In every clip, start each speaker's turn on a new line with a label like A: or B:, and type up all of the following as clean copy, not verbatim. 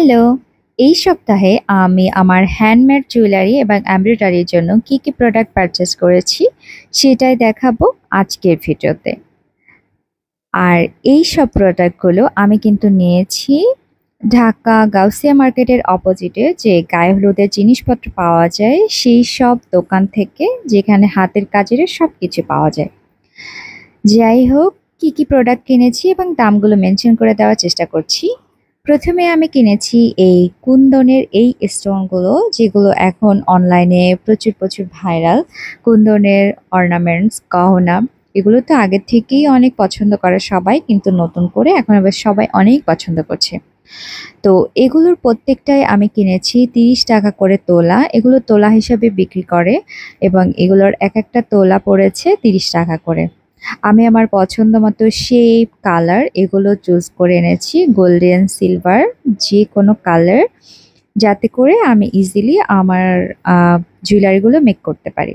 A: Hello! এই সপ্তাহে আমি আমার হ্যান্ডমেড জুয়েলারি এবং এমব্রয়ডারির জন্য কি প্রোডাক্ট পারচেজ করেছি সেটাই দেখাবো আজকের ভিডিওতে। আর এই সব প্রোডাক্টগুলো আমি কিন্তু নিয়েছি ঢাকা গাউসিয়া মার্কেটের অপোজিটে যে গায়ে হলুদের জিনিসপত্র পাওয়া যায় সেই সব দোকান থেকে, যেখানে হাতের কাজের সবকিছু পাওয়া যায়। যাই হোক, কি প্রোডাক্ট কিনেছি এবং দামগুলো মেনশন করে দেওয়ার চেষ্টা করছি। প্রথমে আমি কিনেছি এই কুন্দনের এই স্টোনগুলো, যেগুলো এখন অনলাইনে প্রচুর ভাইরাল। কুন্দনের অর্নামেন্টস, গহনা, এগুলো তো আগের থেকেই অনেক পছন্দ করে সবাই, কিন্তু নতুন করে এখন আবার সবাই অনেক পছন্দ করছে। তো এগুলোর প্রত্যেকটাই আমি কিনেছি ৩০ টাকা করে তোলা। এগুলো তোলা হিসাবে বিক্রি করে এবং এগুলোর একটা তোলা পড়েছে ৩০ টাকা করে। আমি আমার পছন্দ মতো শেপ, কালার এগুলো চুজ করে এনেছি। গোল্ডেন, সিলভার যে কোনো কালার, যাতে করে আমি ইজিলি আমার জুয়েলারিগুলো মেক করতে পারি।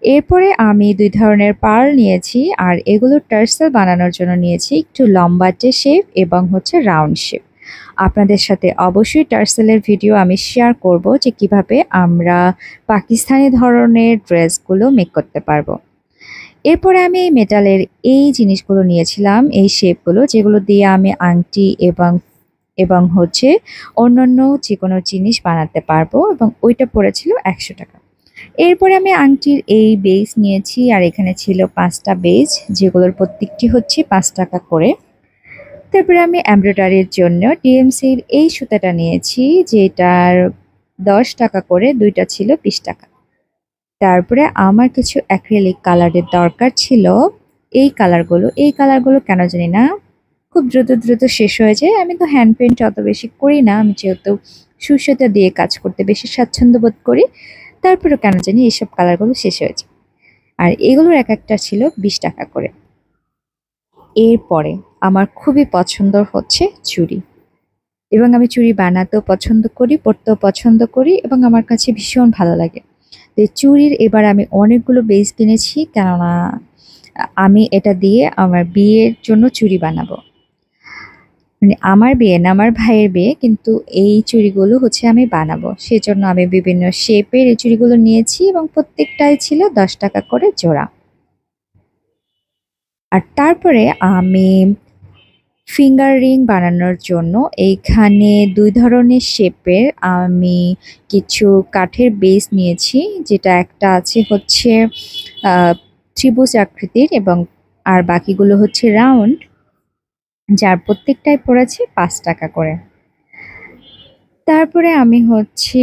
A: এরপরে আমি ২ ধরনের পার্ল নিয়েছি আর এগুলো টার্সেল বানানোর জন্য নিয়েছি একটু লম্বাটে শেপ এবং হচ্ছে রাউন্ড শেপ। আপনাদের সাথে অবশ্যই টার্সেলের ভিডিও আমি শেয়ার করব যে কিভাবে আমরা পাকিস্তানি ধরনের ড্রেসগুলো মেক করতে পারবো। এরপরে আমি এই মেটালের এই জিনিসগুলো নিয়েছিলাম, এই শেপগুলো, যেগুলো দিয়ে আমি আংটি এবং হচ্ছে অন্যান্য যেকোনো জিনিস বানাতে পারবো, এবং ওইটা পড়েছিল ১০০ টাকা। এরপরে আমি আংটির এই বেস নিয়েছি আর এখানে ছিল ৫টা বেজ, যেগুলোর প্রত্যেকটি হচ্ছে ৫ টাকা করে। তারপরে আমি এমব্রয়ডারির জন্য ডিএমসির এই সুতাটা নিয়েছি, যেটার ১০ টাকা করে, ২টা ছিল ২০ টাকা। তারপরে আমার কিছু অ্যাক্রিলিক কালারের দরকার ছিল। এই কালারগুলো কেন জানি না খুব দ্রুত শেষ হয়ে যায়। আমি তো হ্যান্ড পেইন্ট অত বেশি করি না, আমি যেহেতু সুতা দিয়ে কাজ করতে বেশি স্বাচ্ছন্দ্য বোধ করি। তারপরেও কেন জানি এইসব কালারগুলো শেষ হয়ে যায়। আর এগুলোর একটা ছিল ২০ টাকা করে। এরপরে আমার খুবই পছন্দ হচ্ছে চুড়ি, এবং আমি চুড়ি বানাতেও পছন্দ করি, পরতেও পছন্দ করি, এবং আমার কাছে ভীষণ ভালো লাগে। তো চুড়ির এবার আমি অনেকগুলো বেস কিনেছি, কেননা আমি এটা দিয়ে আমার বিয়ের জন্য চুড়ি বানাবো। মানে আমার বিয়ে না, আমার ভাইয়ের বিয়ে, কিন্তু এই চুড়িগুলো হচ্ছে আমি বানাবো। সেজন্য আমি বিভিন্ন শেপের এই চুড়িগুলো নিয়েছি এবং প্রত্যেকটাই ছিল ১০ টাকা করে জোড়া। আর তারপরে আমি ফিঙ্গার রিং বানানোর জন্য এইখানে ২ ধরনের শেপের আমি কিছু কাঠের বেস নিয়েছি, যেটা একটা আছে হচ্ছে ত্রিভুজ আকৃতির এবং আর বাকিগুলো হচ্ছে রাউন্ড, যার প্রত্যেকটাই পড়েছে ৫ টাকা করে। তারপরে আমি হচ্ছে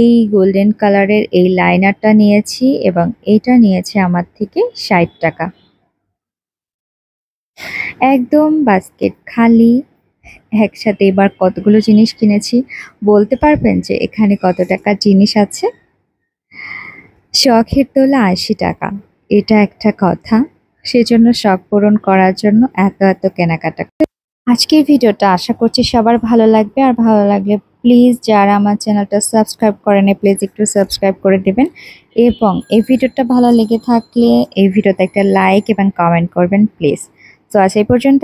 A: এই গোল্ডেন কালারের এই লাইনারটা নিয়েছি এবং এটা নিয়েছে আমার থেকে ৬০ টাকা। একদম বাস্কেট খালি। একসাথে এবার কতগুলো জিনিস কিনেছি বলতে পারবেন যে এখানে কত টাকার জিনিস আছে? শখের তোলা ৮০ টাকা। এটা একটা কথা। সেজন্য শখ পূরণ করার জন্য এত কেনাকাটা। আজকের ভিডিওটা আশা করছি সবার ভালো লাগবে। আর ভালো লাগলে প্লিজ যারা আমার চ্যানেলটা সাবস্ক্রাইব করেনি প্লিজ একটু সাবস্ক্রাইব করে দেবেন, এবং এই ভিডিওটা ভালো লেগে থাকলে এই ভিডিওতে একটা লাইক এবং কমেন্ট করবেন প্লিজ। তো আজ এই পর্যন্ত।